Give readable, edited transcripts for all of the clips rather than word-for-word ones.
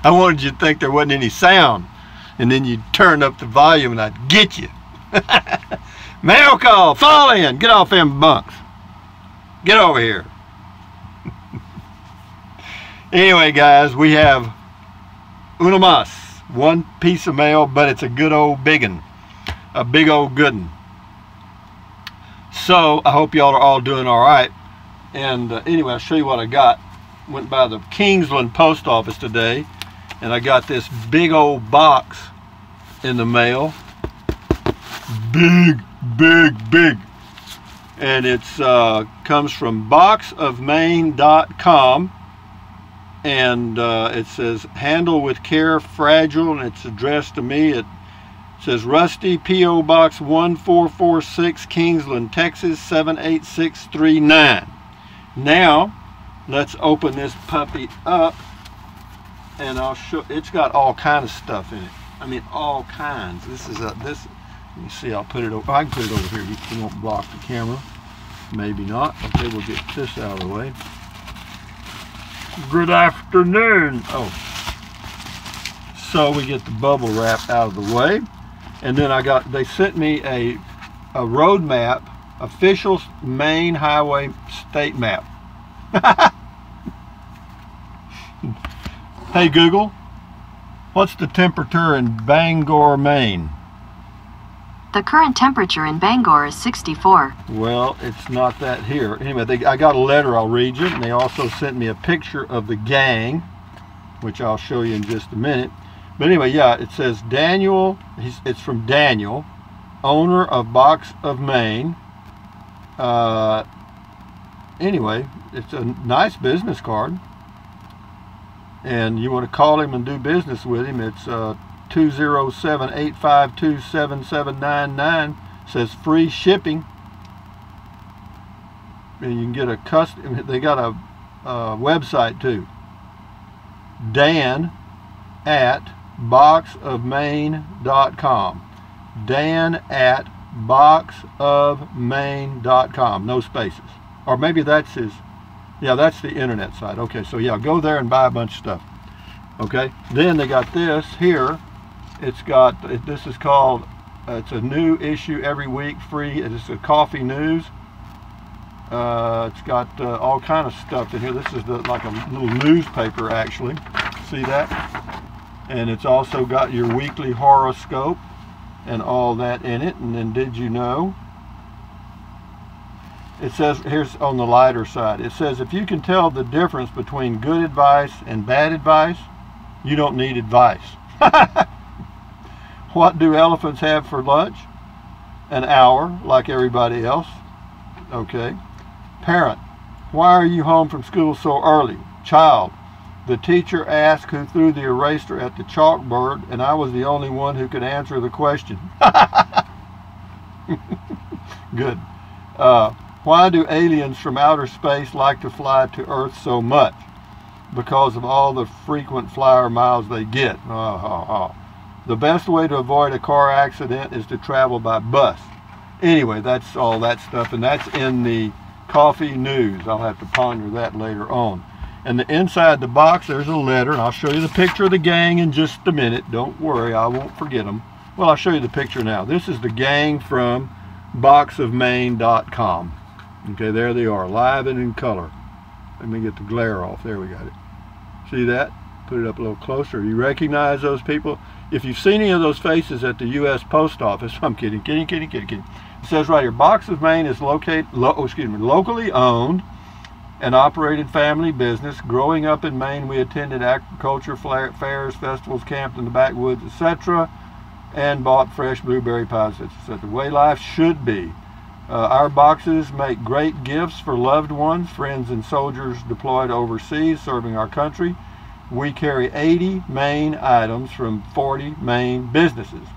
I wanted you to think there wasn't any sound, and then you'd turn up the volume and I'd get you. Mail call, fall in, get off them bunks. Get over here. Anyway, guys, we have una mas, one piece of mail, but it's a good old big one, a big old good one. So I hope y'all are all doing all right. And anyway, I'll show you what I got. Went by the Kingsland post office today, and I got this big old box in the mail. Big, big, big. And it's comes from boxofmaine.com, and it says handle with care, fragile, and it's addressed to me. It says Rusty, P.O. Box 1446, Kingsland, Texas 78639. Now let's open this puppy up, and I'll show. It's got all kind of stuff in it. I mean, all kinds. This is a this. Let me see. I'll put it over. I can put it over here. You won't block the camera. Maybe not. Okay, we'll get this out of the way. Good afternoon. Oh, so we get the bubble wrap out of the way, and then I got. They sent me a road map, official Maine highway state map. Hey Google, what's the temperature in Bangor, Maine? The current temperature in Bangor is 64. Well, it's not that here. Anyway, I got a letter, I'll read you, and they also sent me a picture of the gang, which I'll show you in just a minute. But anyway, yeah, it says Daniel, it's from Daniel, owner of Box of Maine. Anyway, it's a nice business card. And you want to call him and do business with him, it's 207-852-7799. Says free shipping. And you can get a custom, they got a website too. Dan at boxofmaine.com. Dan at boxofmaine.com. No spaces. Or maybe that's his. Yeah, that's the internet site. Okay, so yeah, go there and buy a bunch of stuff. Okay, then they got this here. It's got, this is called, it's a new issue every week, free. It's a coffee news. It's got all kind of stuff in here. This is like a little newspaper, actually. See that? And it's also got your weekly horoscope and all that in it. And then did you know? It says, here's on the lighter side, it says if you can tell the difference between good advice and bad advice, you don't need advice. What do elephants have for lunch? An hour, like everybody else. Okay. Parent, why are you home from school so early? Child, the teacher asked who threw the eraser at the chalkboard, and I was the only one who could answer the question. Good. Why do aliens from outer space like to fly to Earth so much? Because of all the frequent flyer miles they get. The best way to avoid a car accident is to travel by bus. Anyway, that's all that stuff, and that's in the coffee news. I'll have to ponder that later on. And inside the box, there's a letter, and I'll show you the picture of the gang in just a minute. Don't worry, I won't forget them. Well, I'll show you the picture now. This is the gang from boxofmaine.com. Okay, there they are, live and in color. Let me get the glare off. There, we got it. See that? Put it up a little closer. You recognize those people? If you've seen any of those faces at the U.S. Post Office, I'm kidding. It says right here, Box of Maine is locally owned and operated family business. Growing up in Maine, we attended agriculture fairs, festivals, camped in the backwoods, etc., and bought fresh blueberry pies. It's the way life should be. Our boxes make great gifts for loved ones, friends, and soldiers deployed overseas serving our country. We carry 80 Maine items from 40 Maine businesses,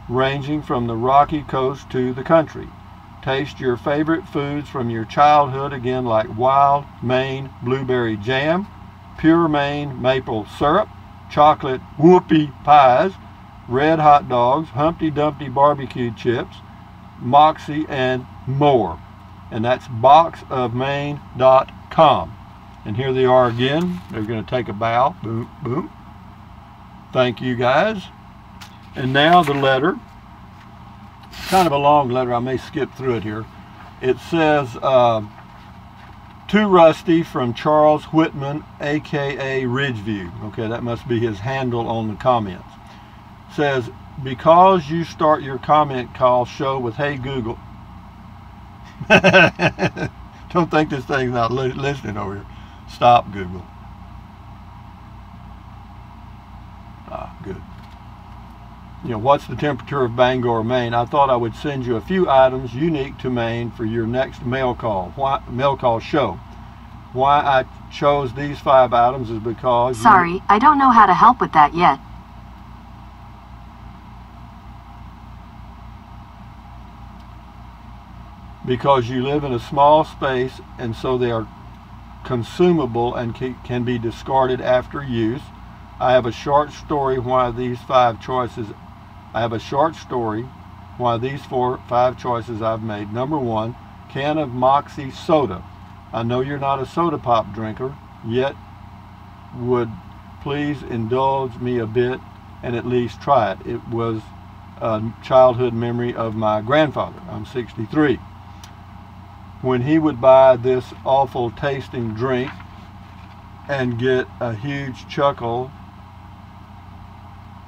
ranging from the Rocky Coast to the country. Taste your favorite foods from your childhood, again, like wild Maine blueberry jam, pure Maine maple syrup, chocolate whoopie pies, red hot dogs, Humpty Dumpty barbecue chips, Moxie, and more. And that's boxofmaine.com. And here they are again. They're going to take a bow. Boom, boom. Thank you, guys. And now the letter. Kind of a long letter. I may skip through it here. It says, to Rusty from Charles Whitman, aka Ridgeview. Okay, that must be his handle on the comments. It says, because you start your comment call show with "Hey Google." Don't think this thing's not listening over here. Stop, Google. Ah, good. You know, what's the temperature of Bangor, Maine? I thought I would send you a few items unique to Maine for your next mail call show. Why I chose these 5 items is because... Sorry, I don't know how to help with that yet. Because you live in a small space, and so they are consumable and can be discarded after use. I have a short story why these 5 choices. I have a short story why these 5 choices I've made. Number 1, can of Moxie soda. I know you're not a soda pop drinker, yet would please indulge me a bit and at least try it. It was a childhood memory of my grandfather. I'm 63. When he would buy this awful tasting drink and get a huge chuckle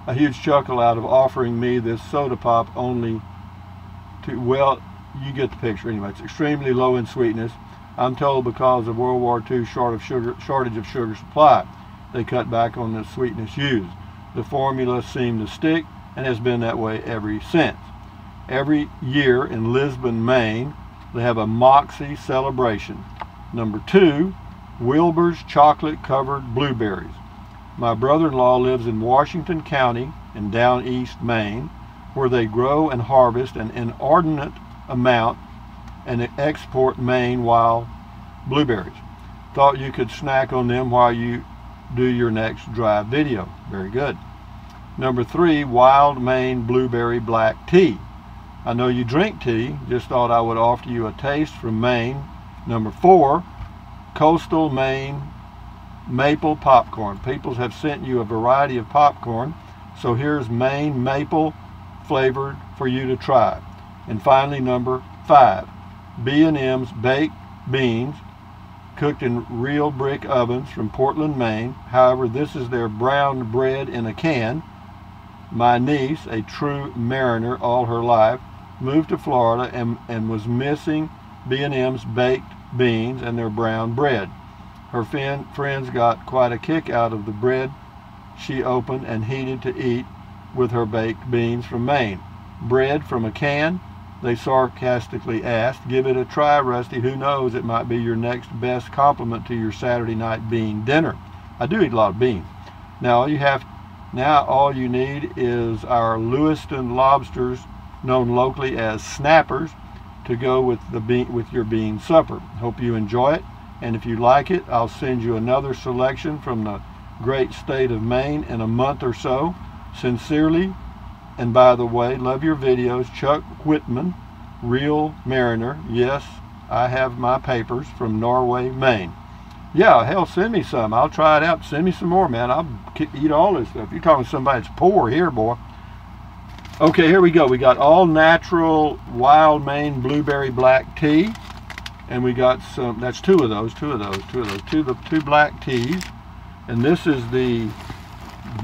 out of offering me this soda pop, only to, well, you get the picture anyway. It's extremely low in sweetness. I'm told because of World War II shortage of sugar supply, they cut back on the sweetness used. The formula seemed to stick and has been that way ever since. Every year in Lisbon, Maine, they have a Moxie celebration. Number 2, Wilbur's chocolate covered blueberries. My brother-in-law lives in Washington County in down east Maine, where they grow and harvest an inordinate amount and export Maine wild blueberries. Thought you could snack on them while you do your next drive video. Very good. Number 3, wild Maine blueberry black tea. I know you drink tea, just thought I would offer you a taste from Maine. Number 4, coastal Maine maple popcorn. People have sent you a variety of popcorn, so here's Maine maple flavored for you to try. And finally, number 5, B&M's baked beans cooked in real brick ovens from Portland, Maine. However, this is their brown bread in a can. My niece, a true mariner all her life, moved to Florida and was missing B&M's baked beans and their brown bread. Her friends got quite a kick out of the bread she opened and heated to eat with her baked beans from Maine. Bread from a can? They sarcastically asked. Give it a try, Rusty. Who knows, it might be your next best compliment to your Saturday night bean dinner. I do eat a lot of beans. Now all you need is our Lewiston lobsters, known locally as snappers, to go with your bean supper. Hope you enjoy it, and if you like it, I'll send you another selection from the great state of Maine in a month or so. Sincerely, and by the way, love your videos, Chuck Whitman, Real Mariner. Yes, I have my papers, from Norway, Maine. Yeah, hell, send me some. I'll try it out. Send me some more, man. I'll eat all this stuff. You're talking to somebody that's poor here, boy. Okay, here we go. We got all natural wild Maine blueberry black tea. And we got some, that's two of those, two black teas. And this is the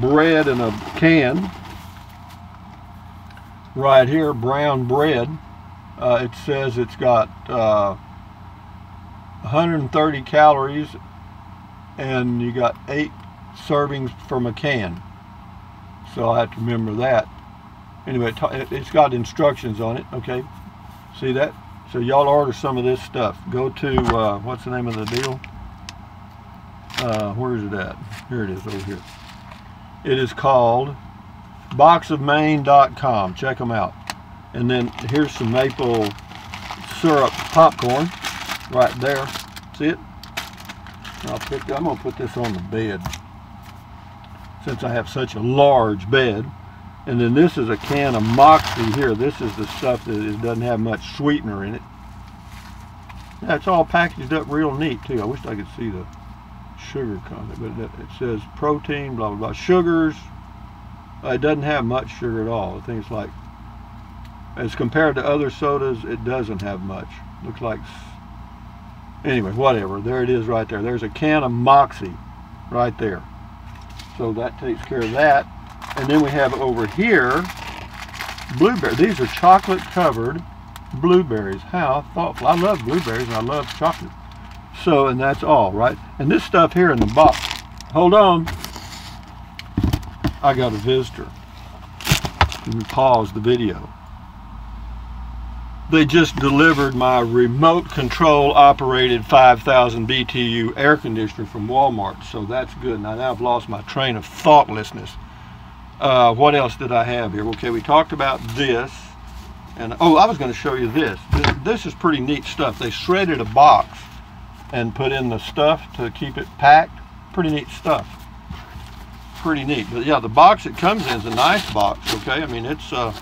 bread in a can. Right here, brown bread. It says it's got 130 calories, and you got 8 servings from a can. So I have to remember that. Anyway, it's got instructions on it. Okay, see that? So y'all order some of this stuff. Go to what's the name of the deal? Where is it at? Here it is, over here. It is called boxofmaine.com. Check them out. And then here's some maple syrup popcorn right there. See it? I'm going to put this on the bed since I have such a large bed. And then this is a can of Moxie here. This is the stuff that doesn't have much sweetener in it. Yeah, it's all packaged up real neat too. I wish I could see the sugar content, but it says protein, blah, blah, blah. Sugars, it doesn't have much sugar at all. I think it's like, as compared to other sodas, it doesn't have much. Looks like, anyway, whatever. There it is right there. There's a can of Moxie right there. So that takes care of that. And then we have over here, blueberry. These are chocolate covered blueberries. How thoughtful. I love blueberries and I love chocolate. So, and that's all, right? And this stuff here in the box. Hold on. I got a visitor. Let me pause the video. They just delivered my remote control operated 5,000 BTU air conditioner from Walmart. So that's good. Now I've lost my train of thoughtlessness. What else did I have here? Okay, we talked about this. And oh, I was going to show you this. This is pretty neat stuff. They shredded a box and put in the stuff to keep it packed. Pretty neat stuff. Pretty neat. But yeah, the box it comes in is a nice box, okay? I mean, it's a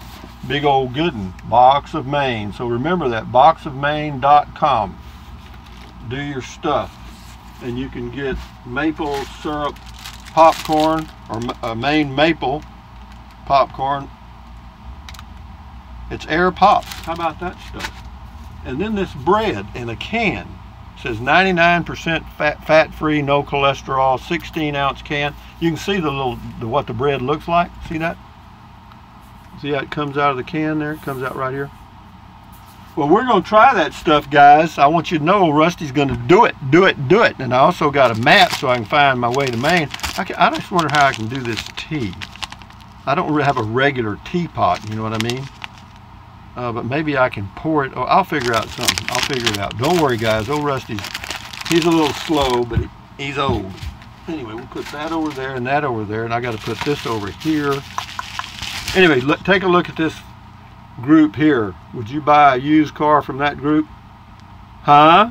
big old good one. Box of Maine. So remember that, boxofmaine.com. Do your stuff. And you can get maple syrup popcorn, or Maine maple popcorn. It's air pops. How about that stuff? And then this bread in a can. It says 99% fat-free, no cholesterol, 16-ounce can. You can see what the bread looks like. See that? See how it comes out of the can there? It comes out right here. Well, we're going to try that stuff, guys. I want you to know Rusty's going to do it. And I also got a map so I can find my way to Maine. I just wonder how I can do this tea. I don't really have a regular teapot, you know what I mean? But maybe I can pour it. Oh, I'll figure out something. I'll figure it out. Don't worry, guys. Old Rusty's, he's a little slow, but he's old. Anyway, we'll put that over there and that over there, and I got to put this over here. Anyway, take a look at this group here. Would you buy a used car from that group? Huh?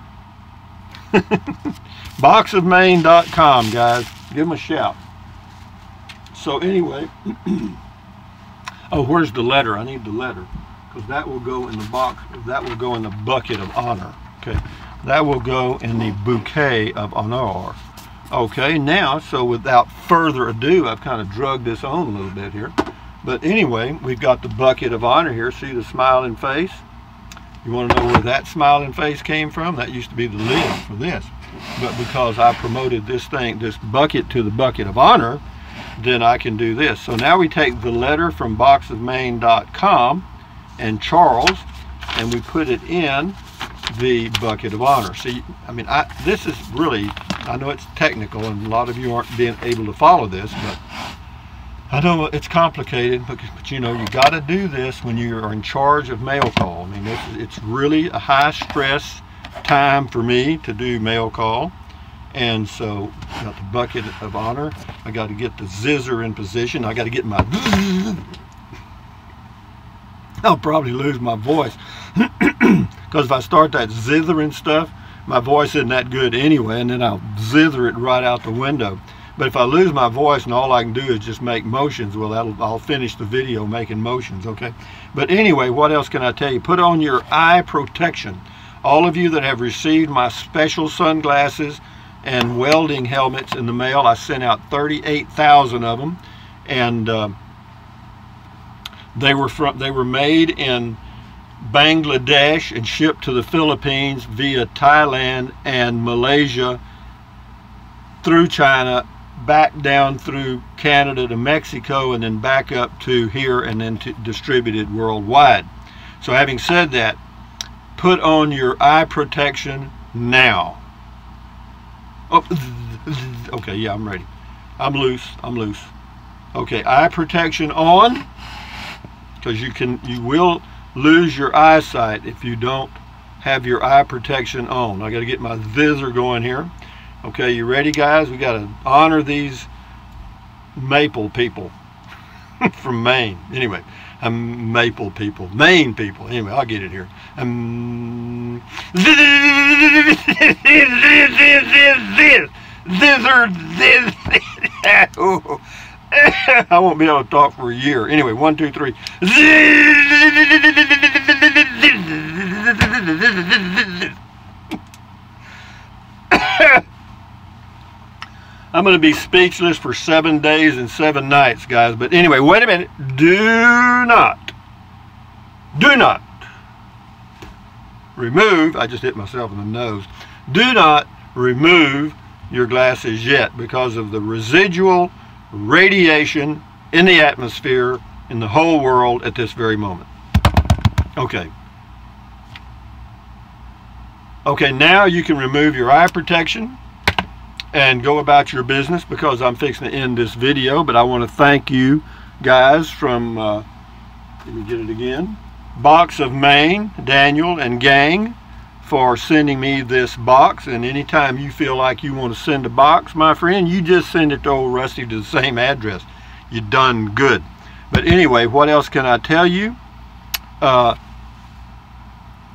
Boxofmaine.com, guys. Give them a shout. So anyway, oh, where's the letter? I need the letter, because that will go in the box. That will go in the bucket of honor. Okay, that will go in the bouquet of honor. Okay, now, so without further ado, I've kind of drugged this on a little bit here. But anyway, we've got the bucket of honor here. See the smiling face? You want to know where that smiling face came from? That used to be the lid for this. But because I promoted this bucket to the bucket of honor, then I can do this. So now we take the letter from boxofmaine.com and Charles, and we put it in the bucket of honor. See, I mean, this is really, I know it's technical and a lot of you aren't being able to follow this, but I know it's complicated, but you know, you got to do this when you are in charge of mail call. I mean, it's really a high stress time for me to do mail call. And so, got the bucket of honor. I got to get the zizzer in position. I got to get my, I'll probably lose my voice. Because if I start that zithering stuff, my voice isn't that good anyway, and then I'll zither it right out the window. But if I lose my voice and all I can do is just make motions, well, I'll finish the video making motions, okay? But anyway, what else can I tell you? Put on your eye protection. All of you that have received my special sunglasses and welding helmets in the mail, I sent out 38,000 of them, and they were made in Bangladesh and shipped to the Philippines via Thailand and Malaysia through China, back down through Canada to Mexico, and then back up to here, and then distributed worldwide. So having said that, put on your eye protection now. Oh, okay, yeah, I'm ready. I'm loose. Okay, eye protection on, because you will lose your eyesight if you don't have your eye protection on. I got to get my visor going here. Okay, you ready, guys? We got to honor these maple people from Maine. Anyway, maple people, Maine people. Anyway, I'll get it here. I won't be able to talk for a year. Anyway, 1, 2, 3. I'm going to be speechless for 7 days and 7 nights, guys. But anyway, wait a minute. Do not remove, I just hit myself in the nose. Do not remove your glasses yet because of the residual radiation in the atmosphere in the whole world at this very moment. Okay. Okay, now you can remove your eye protection and go about your business because I'm fixing to end this video. But I want to thank you guys from, let me get it again, Box of Maine, Daniel and gang, for sending me this box. And anytime you feel like you want to send a box, my friend, you just send it to old Rusty to the same address. You done good. But anyway, what else can I tell you?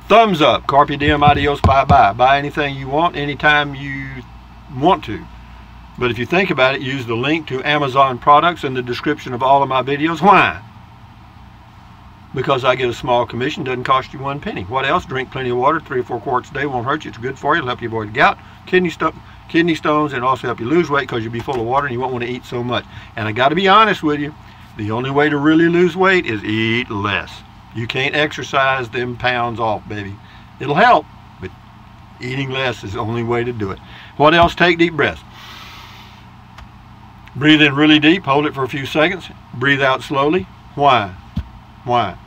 Thumbs up, carpe diem, adios, bye-bye. Buy anything you want, anytime you want to. But if you think about it, use the link to Amazon products in the description of all of my videos. Why? Because I get a small commission, doesn't cost you 1 penny. What else? Drink plenty of water, 3 or 4 quarts a day, won't hurt you. It's good for you. It'll help you avoid gout, kidney stones, and also help you lose weight because you'll be full of water and you won't want to eat so much. And I got to be honest with you, the only way to really lose weight is eat less. You can't exercise them pounds off, baby. It'll help, but eating less is the only way to do it. What else? Take deep breaths. Breathe in really deep, hold it for a few seconds. Breathe out slowly. Why? Why?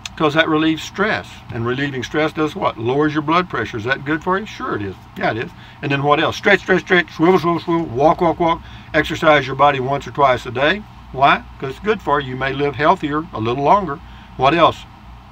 Because that relieves stress. And relieving stress does what? Lowers your blood pressure. Is that good for you? Sure it is. Yeah, it is. And then what else? Stretch, stretch, stretch, swivel, swivel, swivel, walk, walk, walk. Exercise your body once or twice a day. Why? Because it's good for you. You may live healthier a little longer. What else?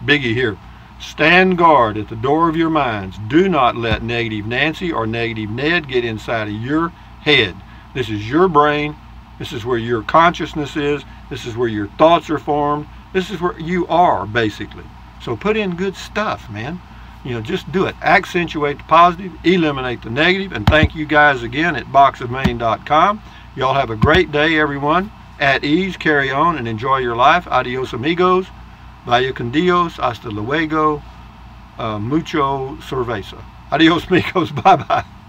Biggie here. Stand guard at the door of your minds. Do not let negative Nancy or negative Ned get inside of your head. This is your brain. This is where your consciousness is. This is where your thoughts are formed. This is where you are, basically. So put in good stuff, man. You know, just do it. Accentuate the positive, eliminate the negative, and thank you guys again at boxofmaine.com. Y'all have a great day, everyone. At ease, carry on, and enjoy your life. Adios, amigos. Vaya con Dios. Hasta luego. Mucho cerveza. Adios, amigos. Bye-bye.